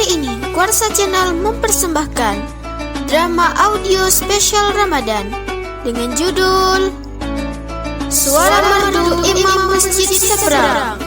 Kali ini Kuarsa Channel mempersembahkan drama audio spesial Ramadan dengan judul Suara Merdu Imam Masjid Seberang.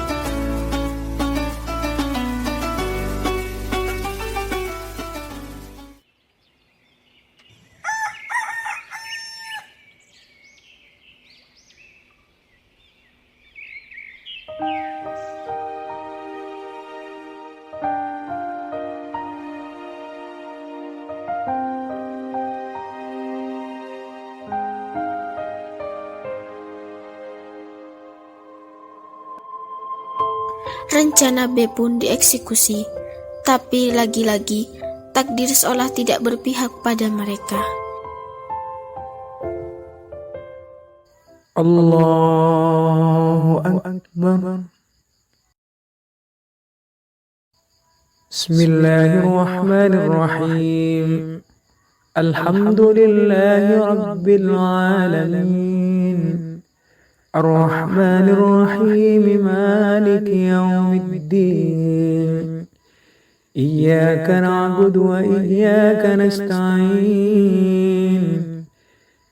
Rencana B pun dieksekusi, tapi lagi-lagi takdir seolah tidak berpihak pada mereka. Allahu Akbar. Bismillahirrahmanirrahim. Alhamdulillahi Rabbil Alamin. الرحمن الرحيم مالك يوم الدين إياك نعبد وإياك نستعين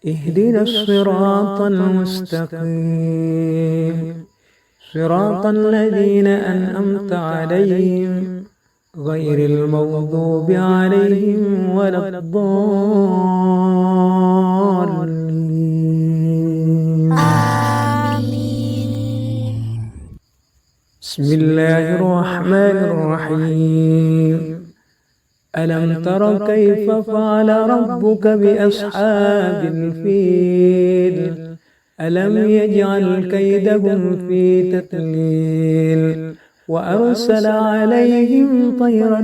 اهدنا الصراط المستقيم صراط الذين أنعمت عليهم غير المغضوب عليهم ولا الضالين. بسم الله الرحمن الرحيم. ألم تر كيف فعل ربك بأصحاب الفيل ألم يجعل كيدهم في تضليل وأرسل عليهم طيرا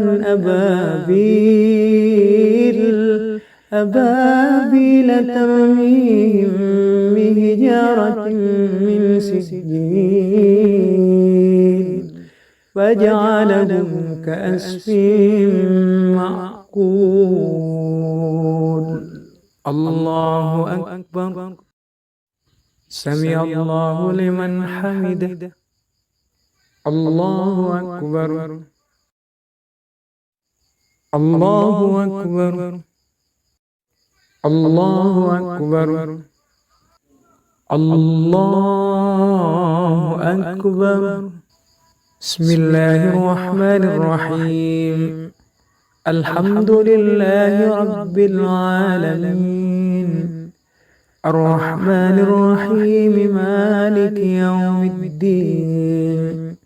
أبابيل ترميهم بحجارة من سجيل فجعلهم كأسف معقول. الله أكبر. سمع الله لمن حمده. الله أكبر. الله أكبر. الله أكبر. الله أكبر. بسم الله الرحمن الرحيم. الحمد لله رب العالمين. الرحمن الرحيم مالك يوم الدين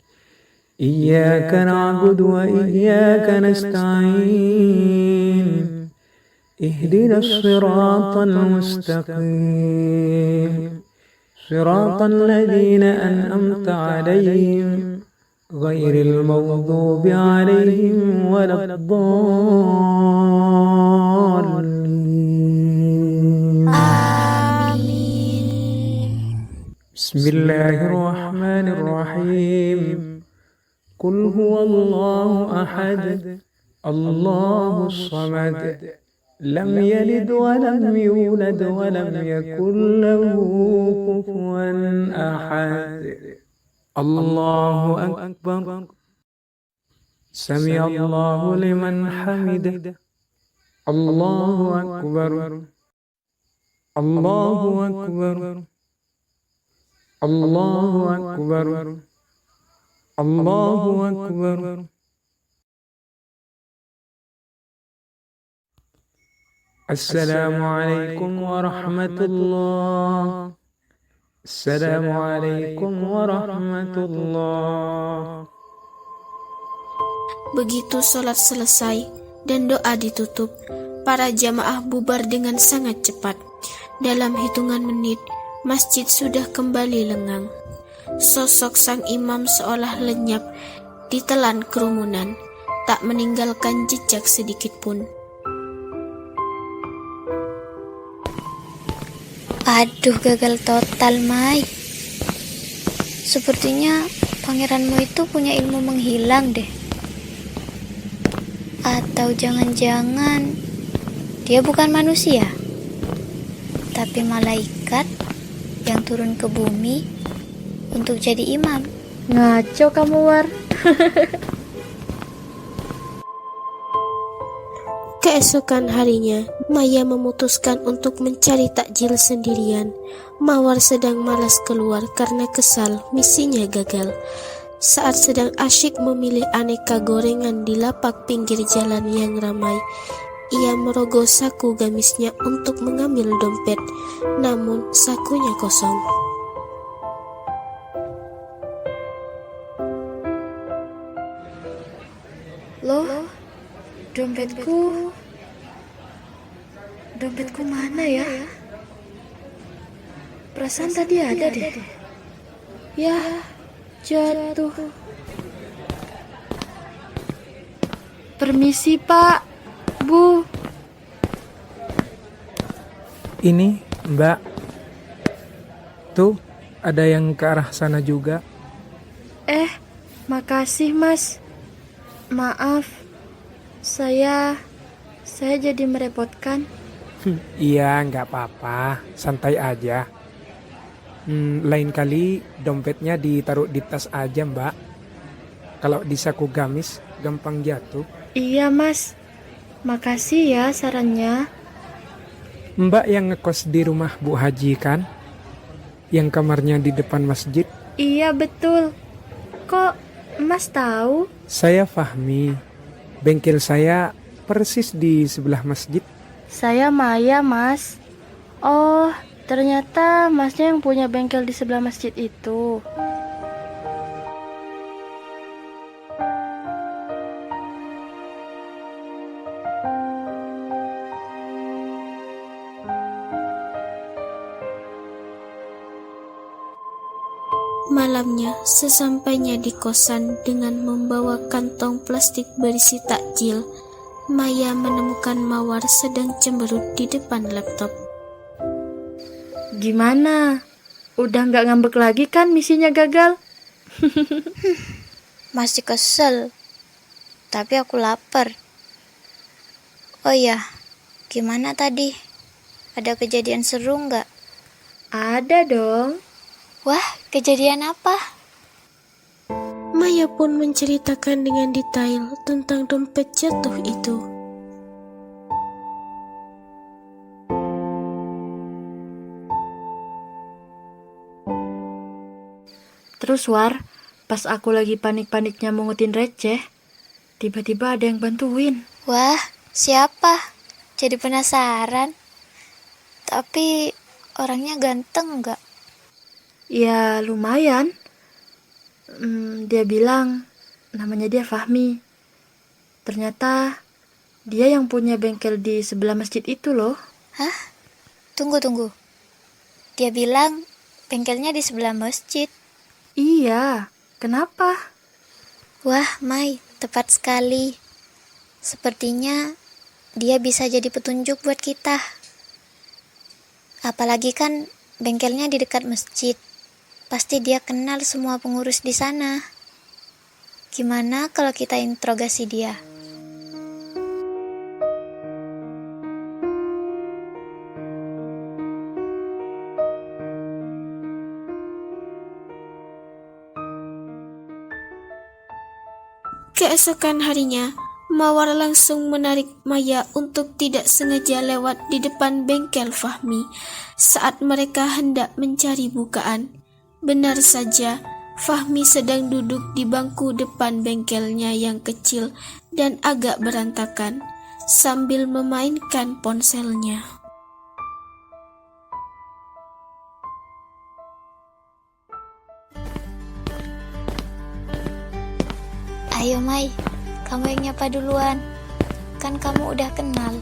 إياك نعبد وإياك نستعين اهدنا الصراط المستقيم صراط الذين أنعمت عليهم غير المغضوب عليهم ولا الضالين. بسم الله الرحمن الرحيم. قل هو الله أحد الله الصمد لم يلد ولم يولد ولم يكن له كفوا أحد. الله أكبر. سمع الله لمن حمده. الله أكبر. الله أكبر. الله أكبر. الله أكبر. السلام عليكم ورحمة الله. السلام عليكم ورحمة الله. Begitu sholat selesai dan doa ditutup, para jamaah bubar dengan sangat cepat. Dalam hitungan menit, masjid sudah kembali lengang. Sosok sang imam seolah lenyap ditelan kerumunan, tak meninggalkan jejak sedikit pun. Aduh, gagal total, Mai. Sepertinya pangeranmu itu punya ilmu menghilang deh. Atau jangan-jangan dia bukan manusia, tapi malaikat yang turun ke bumi untuk jadi imam. Ngaco kamu, War. Keesokan harinya, Maya memutuskan untuk mencari takjil sendirian. Mawar sedang malas keluar karena kesal misinya gagal. Saat sedang asyik memilih aneka gorengan di lapak pinggir jalan yang ramai, ia merogoh saku gamisnya untuk mengambil dompet, namun sakunya kosong. Loh, dompetku mana ya? Perasaan tadi ada deh. Ya, jatuh. Permisi Pak, Bu. Ini, Mbak. Tuh, ada yang ke arah sana juga. Makasih Mas. Maaf, saya jadi merepotkan. Iya, nggak apa-apa. Santai aja. Lain kali dompetnya ditaruh di tas aja, Mbak. Kalau di saku gamis, gampang jatuh. Iya Mas, makasih ya sarannya. Mbak yang ngekos di rumah Bu Haji kan? Yang kamarnya di depan masjid? Iya betul. Kok Mas tahu? Saya Fahmi. Bengkel saya persis di sebelah masjid. Saya Maya Mas. Oh, ternyata Masnya yang punya bengkel di sebelah masjid itu. Malamnya, sesampainya di kosan dengan membawa kantong plastik berisi takjil, Maya menemukan Mawar sedang cemberut di depan laptop. Gimana? Udah nggak ngambek lagi kan misinya gagal? Masih kesel, tapi aku lapar. Oh ya, gimana tadi? Ada kejadian seru nggak? Ada dong. Wah, kejadian apa? Maya pun menceritakan dengan detail tentang dompet jatuh itu. Terus War, pas aku lagi panik-paniknya mungutin receh, tiba-tiba ada yang bantuin. Wah, siapa? Jadi penasaran. Tapi orangnya ganteng nggak? Ya lumayan. Dia bilang namanya dia Fahmi. Ternyata dia yang punya bengkel di sebelah masjid itu loh. Hah? Tunggu. Dia bilang bengkelnya di sebelah masjid. Iya, kenapa? Wah, Mai, tepat sekali. Sepertinya dia bisa jadi petunjuk buat kita. Apalagi kan bengkelnya di dekat masjid. Pasti dia kenal semua pengurus di sana. Gimana kalau kita interogasi dia? Keesokan harinya, Mawar langsung menarik Maya untuk tidak sengaja lewat di depan bengkel Fahmi saat mereka hendak mencari bukaan. Benar saja, Fahmi sedang duduk di bangku depan bengkelnya yang kecil dan agak berantakan sambil memainkan ponselnya. Ayo Mai, kamu yang nyapa duluan. Kan kamu udah kenal.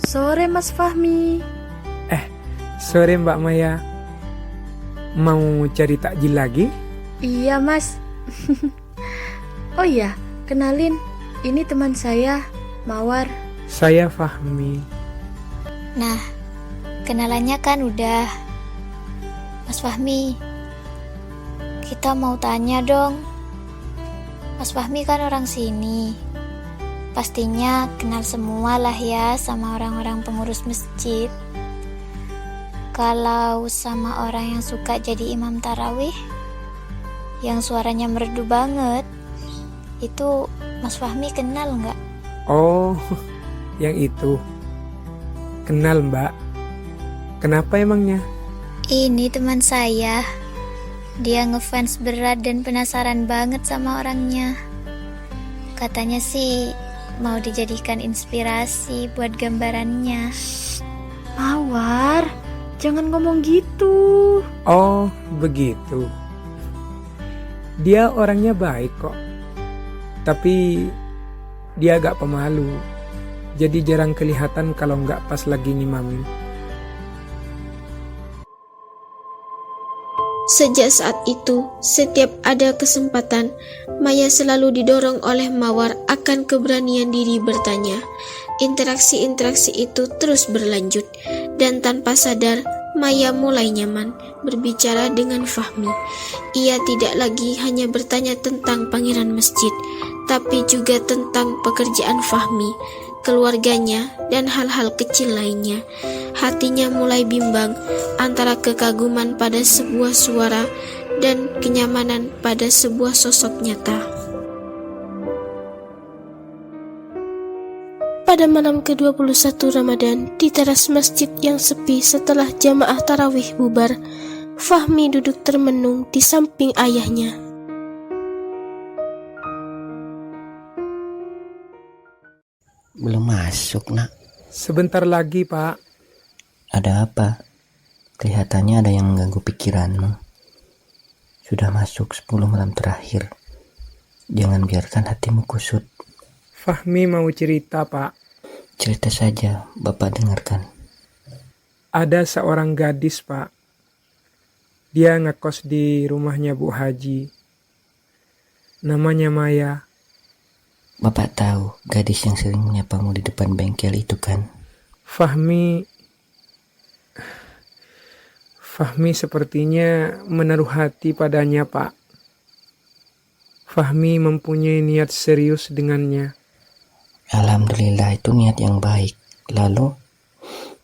Sore Mas Fahmi. Sore Mbak Maya. Mau cari takjil lagi? Iya Mas. Oh iya, kenalin, ini teman saya, Mawar. Saya Fahmi. Nah, kenalannya kan udah. Mas Fahmi, kita mau tanya dong. Mas Fahmi kan orang sini. Pastinya kenal semua lah ya sama orang-orang pengurus masjid. Kalau sama orang yang suka jadi imam tarawih, yang suaranya merdu banget, itu Mas Fahmi kenal nggak? Oh, yang itu. Kenal Mbak. Kenapa emangnya? Ini teman saya. Dia ngefans berat dan penasaran banget sama orangnya. Katanya sih mau dijadikan inspirasi buat gambarannya. Mawar, jangan ngomong gitu. Oh, begitu. Dia orangnya baik kok. Tapi dia agak pemalu. Jadi jarang kelihatan kalau nggak pas lagi ngimamin. Sejak saat itu, setiap ada kesempatan, Maya selalu didorong oleh Mawar akan keberanian diri bertanya. Interaksi-interaksi itu terus berlanjut, dan tanpa sadar, Maya mulai nyaman berbicara dengan Fahmi. Ia tidak lagi hanya bertanya tentang pangeran masjid, tapi juga tentang pekerjaan Fahmi, keluarganya, dan hal-hal kecil lainnya. Hatinya mulai bimbang antara kekaguman pada sebuah suara dan kenyamanan pada sebuah sosok nyata. Pada malam ke-21 Ramadan, di teras masjid yang sepi setelah jamaah tarawih bubar, Fahmi duduk termenung di samping ayahnya. Belum masuk, Nak. Sebentar lagi, Pak. Ada apa? Kelihatannya ada yang mengganggu pikiranmu. Sudah masuk 10 malam terakhir. Jangan biarkan hatimu kusut. Fahmi mau cerita, Pak. Cerita saja, Bapak dengarkan. Ada seorang gadis, Pak. Dia ngekos di rumahnya Bu Haji. Namanya Maya. Bapak tahu gadis yang sering menyapamu di depan bengkel itu kan? Fahmi sepertinya menaruh hati padanya, Pak. Fahmi mempunyai niat serius dengannya. Alhamdulillah, itu niat yang baik. Lalu,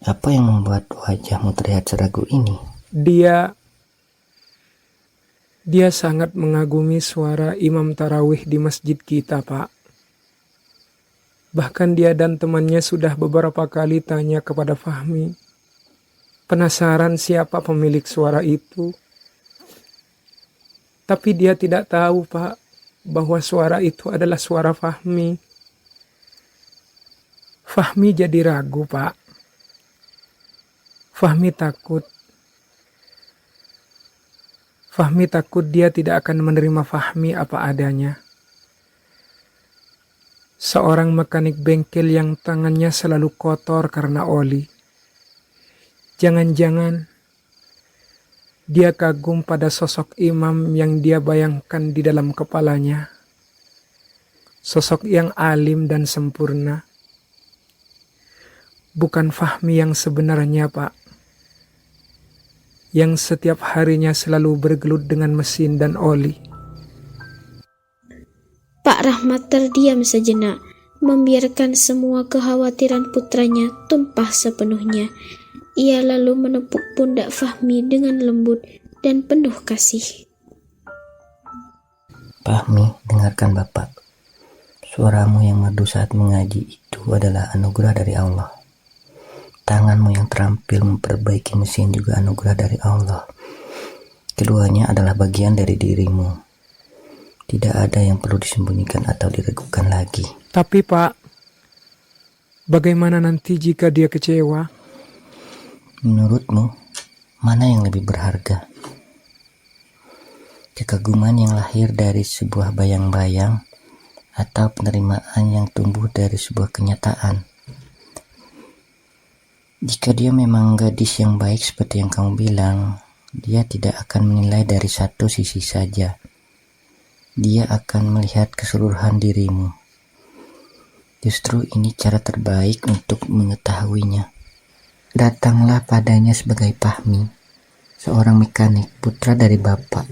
apa yang membuat wajahmu terlihat seragu ini? Dia sangat mengagumi suara imam tarawih di masjid kita, Pak. Bahkan dia dan temannya sudah beberapa kali tanya kepada Fahmi. Penasaran siapa pemilik suara itu. Tapi dia tidak tahu, Pak, bahwa suara itu adalah suara Fahmi. Fahmi jadi ragu, Pak. Fahmi takut dia tidak akan menerima Fahmi apa adanya. Seorang mekanik bengkel yang tangannya selalu kotor karena oli. Jangan-jangan dia kagum pada sosok imam yang dia bayangkan di dalam kepalanya. Sosok yang alim dan sempurna. Bukan Fahmi yang sebenarnya, Pak. Yang setiap harinya selalu bergelut dengan mesin dan oli. Pak Rahmat terdiam sejenak, membiarkan semua kekhawatiran putranya tumpah sepenuhnya. Ia lalu menepuk pundak Fahmi dengan lembut dan penuh kasih. Fahmi, dengarkan Bapak. Suaramu yang merdu saat mengaji itu adalah anugerah dari Allah. Tanganmu yang terampil memperbaiki mesin juga anugerah dari Allah. Keduanya adalah bagian dari dirimu. Tidak ada yang perlu disembunyikan atau diragukan lagi. Tapi, Pak, bagaimana nanti jika dia kecewa? Menurutmu, mana yang lebih berharga? Kekaguman yang lahir dari sebuah bayang-bayang atau penerimaan yang tumbuh dari sebuah kenyataan? Jika dia memang gadis yang baik seperti yang kamu bilang, dia tidak akan menilai dari satu sisi saja. Dia akan melihat keseluruhan dirimu. Justru ini cara terbaik untuk mengetahuinya. Datanglah padanya sebagai Fahmi, seorang mekanik putra dari Bapak.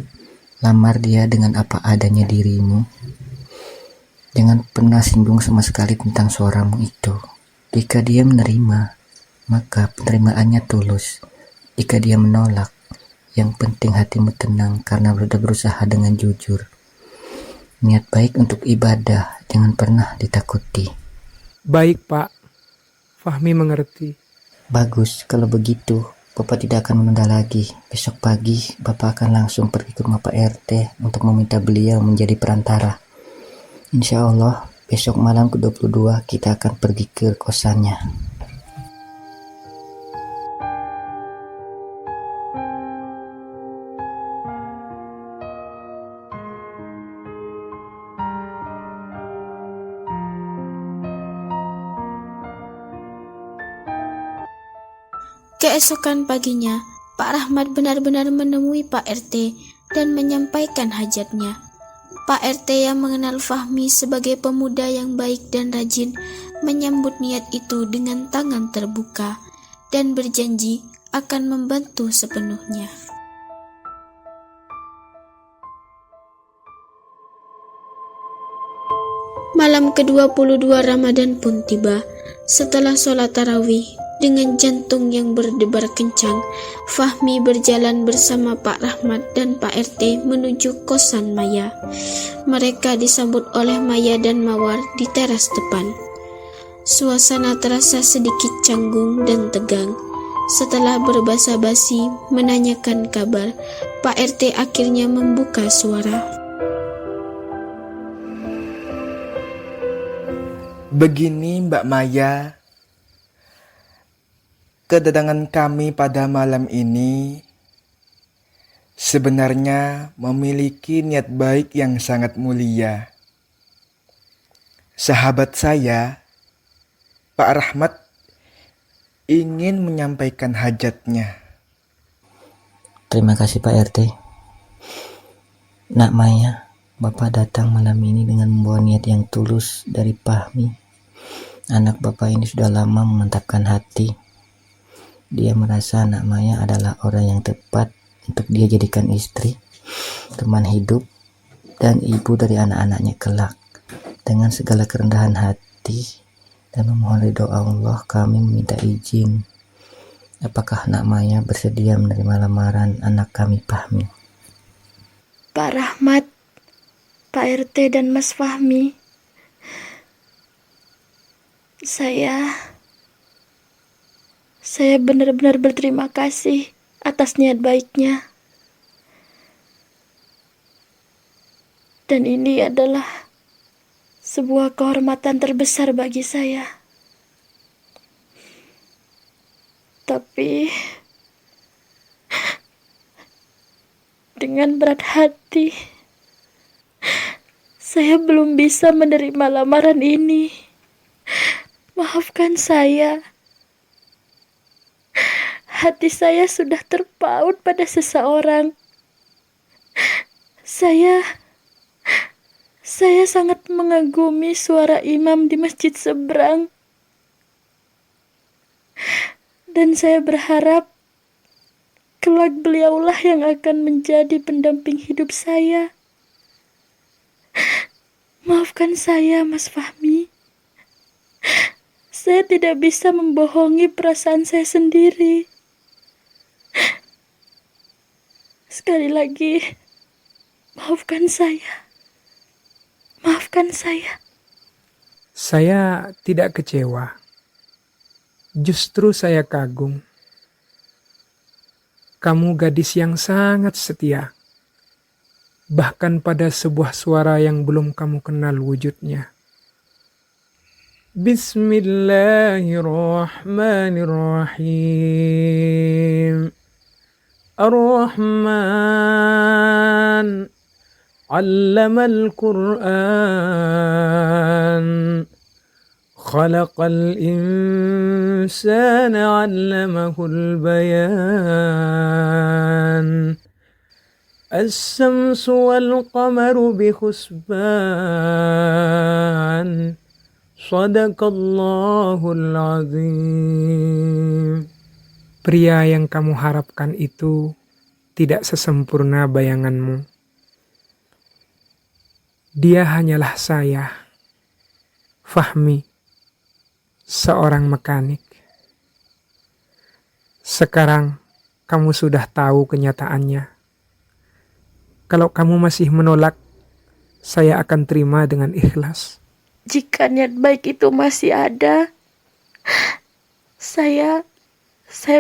Lamar dia dengan apa adanya dirimu. Jangan pernah singgung sama sekali tentang suaramu itu. Jika dia menerima, maka penerimaannya tulus. Jika dia menolak, yang penting hatimu tenang karena sudah berusaha dengan jujur. Niat baik untuk ibadah jangan pernah ditakuti. Baik Pak, Fahmi mengerti. Bagus, kalau begitu Bapak tidak akan menunda lagi. Besok pagi Bapak akan langsung pergi ke rumah Pak RT untuk meminta beliau menjadi perantara. Insya Allah besok malam ke-22 kita akan pergi ke kosannya. Keesokan paginya, Pak Rahmat benar-benar menemui Pak RT dan menyampaikan hajatnya. Pak RT yang mengenal Fahmi sebagai pemuda yang baik dan rajin menyambut niat itu dengan tangan terbuka dan berjanji akan membantu sepenuhnya. Malam ke-22 Ramadan pun tiba. Setelah sholat tarawih, dengan jantung yang berdebar kencang, Fahmi berjalan bersama Pak Rahmat dan Pak RT menuju kosan Maya. Mereka disambut oleh Maya dan Mawar di teras depan. Suasana terasa sedikit canggung dan tegang. Setelah berbasa-basi menanyakan kabar, Pak RT akhirnya membuka suara. Begini Mbak Maya, kedatangan kami pada malam ini sebenarnya memiliki niat baik yang sangat mulia. Sahabat saya, Pak Rahmat, ingin menyampaikan hajatnya. Terima kasih Pak RT. Nak Maya, Bapak datang malam ini dengan membawa niat yang tulus dari Fahmi. Anak Bapak ini sudah lama memantapkan hati. Dia merasa Nak Maya adalah orang yang tepat untuk dia jadikan istri, teman hidup, dan ibu dari anak-anaknya kelak. Dengan segala kerendahan hati dan memohon ridho Allah, kami meminta izin. Apakah Nak Maya bersedia menerima lamaran anak kami Fahmi? Pak Rahmat, Pak RT dan Mas Fahmi, Saya benar-benar berterima kasih atas niat baiknya. Dan ini adalah sebuah kehormatan terbesar bagi saya. Tapi dengan berat hati, saya belum bisa menerima lamaran ini. Maafkan saya. Hati saya sudah terpaut pada seseorang. Saya sangat mengagumi suara imam di masjid seberang. Dan saya berharap kelak beliaulah yang akan menjadi pendamping hidup saya. Maafkan saya, Mas Fahmi. Saya tidak bisa membohongi perasaan saya sendiri. Sekali lagi, maafkan saya. Maafkan saya. Saya tidak kecewa. Justru saya kagum. Kamu gadis yang sangat setia. Bahkan pada sebuah suara yang belum kamu kenal wujudnya. Bismillahirrahmanirrahim. Ar-Rahman 'allamal Qur'an. Khalaqal insana 'allamahul bayan. As-samsu wal qamaru bi husban. Shadaqallahul azim. Pria yang kamu harapkan itu tidak sesempurna bayanganmu. Dia hanyalah saya, Fahmi, seorang mekanik. Sekarang kamu sudah tahu kenyataannya. Kalau kamu masih menolak, saya akan terima dengan ikhlas. Jika niat baik itu masih ada, saya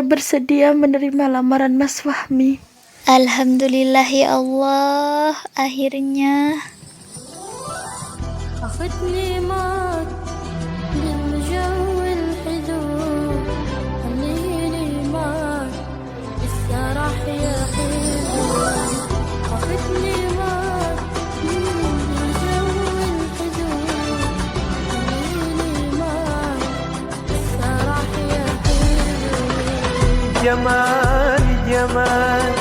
bersedia menerima lamaran Mas Fahmi. Alhamdulillah ya Allah, akhirnya. أخذني معك للجو الحلو خليني معك السرح يا حلو أخذني معك للجو الحلو خليني معك السرح يا حلو جمال جمال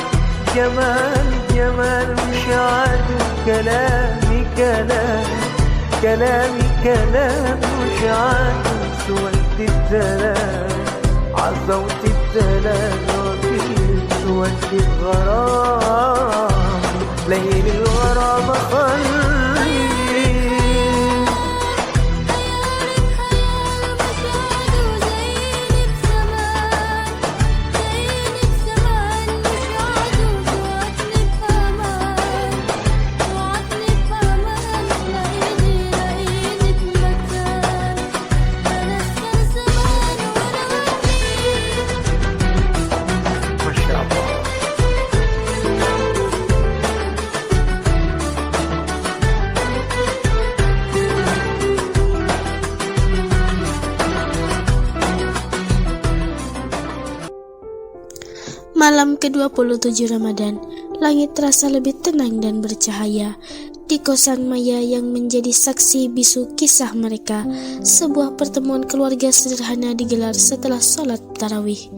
جمال جمال مش عاد كلامي كلامي كلام مش عاد سود الدلال عزوت الدلال وفي سود الغرام ليل الغرام خلي Masya Allah. Malam ke-27 Ramadan, langit terasa lebih tenang dan bercahaya. Di kosan Maya yang menjadi saksi bisu kisah mereka, sebuah pertemuan keluarga sederhana digelar setelah sholat tarawih.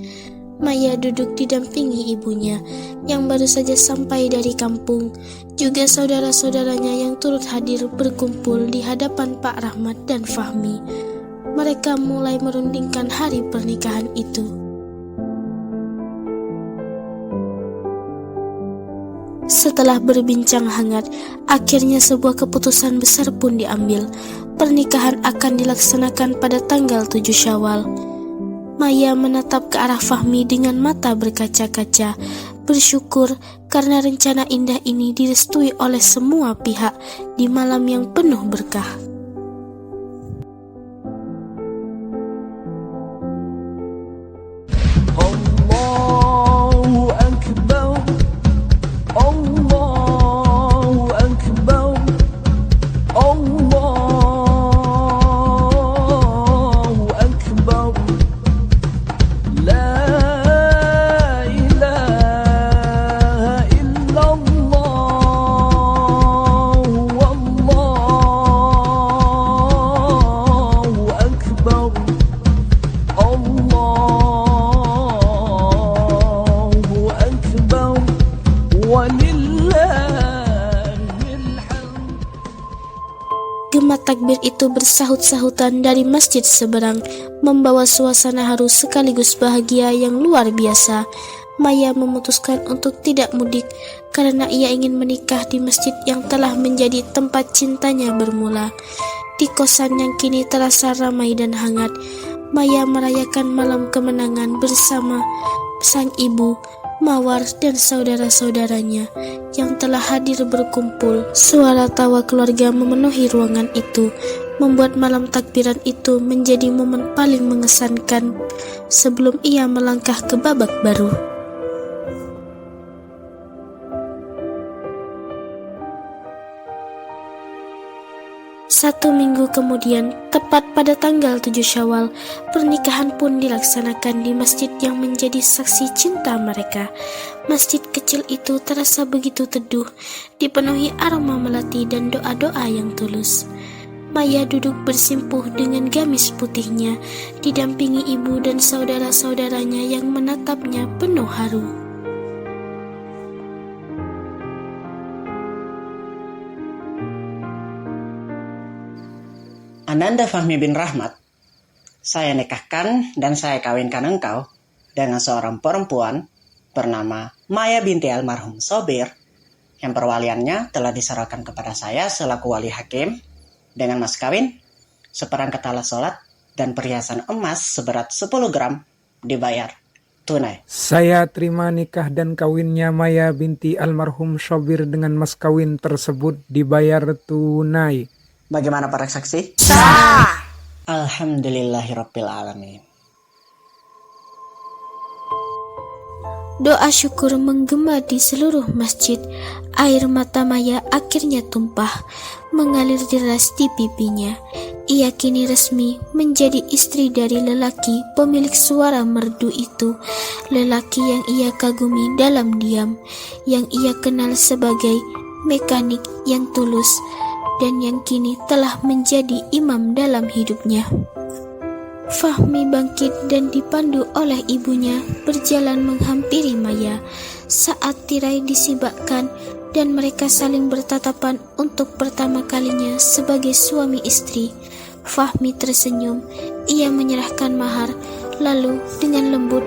Maya duduk didampingi ibunya yang baru saja sampai dari kampung, juga saudara-saudaranya yang turut hadir berkumpul di hadapan Pak Rahmat dan Fahmi. Mereka mulai merundingkan hari pernikahan itu. Setelah berbincang hangat, akhirnya sebuah keputusan besar pun diambil. Pernikahan akan dilaksanakan pada tanggal 7 Syawal. Maya menatap ke arah Fahmi dengan mata berkaca-kaca, bersyukur karena rencana indah ini direstui oleh semua pihak di malam yang penuh berkah. Allahu Akbar, Allahu Akbar, Allahu Akbar. La ilaha illallah, wallahu akbar. Allahu akbar. Walillahil hamd. Gema takbir itu bersahut-sahutan dari masjid seberang, membawa suasana haru sekaligus bahagia yang luar biasa. Maya memutuskan untuk tidak mudik karena ia ingin menikah di masjid yang telah menjadi tempat cintanya bermula. Di kosan yang kini terasa ramai dan hangat, Maya merayakan malam kemenangan bersama sang ibu, Mawar, dan saudara-saudaranya yang telah hadir berkumpul. Suara tawa keluarga memenuhi ruangan itu, membuat malam takbiran itu menjadi momen paling mengesankan sebelum ia melangkah ke babak baru. Satu minggu kemudian, tepat pada tanggal 7 Syawal, pernikahan pun dilaksanakan di masjid yang menjadi saksi cinta mereka. Masjid kecil itu terasa begitu teduh, dipenuhi aroma melati dan doa-doa yang tulus. Maya duduk bersimpuh dengan gamis putihnya, didampingi ibu dan saudara-saudaranya yang menatapnya penuh haru. Ananda Fahmi bin Rahmat, saya nikahkan dan saya kawinkan engkau dengan seorang perempuan bernama Maya binti almarhum Sobir, yang perwaliannya telah diserahkan kepada saya selaku wali hakim dengan mas kawin, seperangkat alat sholat, dan perhiasan emas seberat 10 gram dibayar tunai. Saya terima nikah dan kawinnya Maya binti almarhum Sobir dengan mas kawin tersebut dibayar tunai. Bagaimana para saksi? Alhamdulillahirabbil alamin. Doa syukur menggema di seluruh masjid. Air mata Maya akhirnya tumpah, mengalir deras di pipinya. Ia kini resmi menjadi istri dari lelaki pemilik suara merdu itu. Lelaki yang ia kagumi dalam diam, yang ia kenal sebagai mekanik yang tulus, dan yang kini telah menjadi imam dalam hidupnya. Fahmi bangkit dan dipandu oleh ibunya berjalan menghampiri Maya. Saat tirai disibakkan dan mereka saling bertatapan untuk pertama kalinya sebagai suami istri, Fahmi tersenyum. Ia menyerahkan mahar, lalu dengan lembut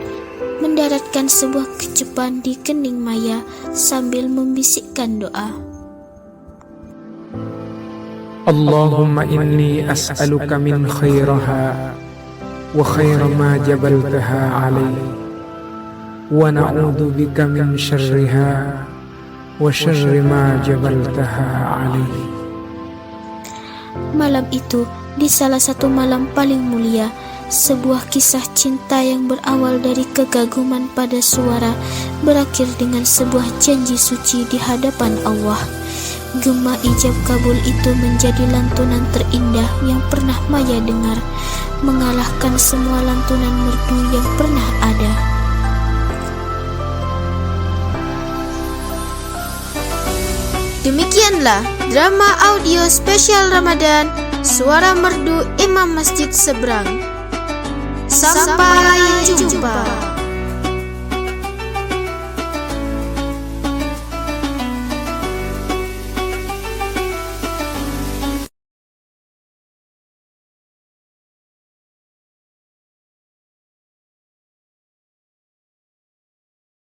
mendaratkan sebuah kecupan di kening Maya sambil membisikkan doa. Allahumma inni as'aluka min khairaha wa khaira ma jabaltaha alaihi wa na'udzu bika min syarriha wa syarri ma jabaltaha alaihi. Malam itu, di salah satu malam paling mulia, sebuah kisah cinta yang berawal dari kegaguman pada suara berakhir dengan sebuah janji suci di hadapan Allah. Gema ijab kabul itu menjadi lantunan terindah yang pernah Maya dengar, mengalahkan semua lantunan merdu yang pernah ada. Demikianlah drama audio spesial Ramadan Suara Merdu Imam Masjid Seberang. Sampai jumpa.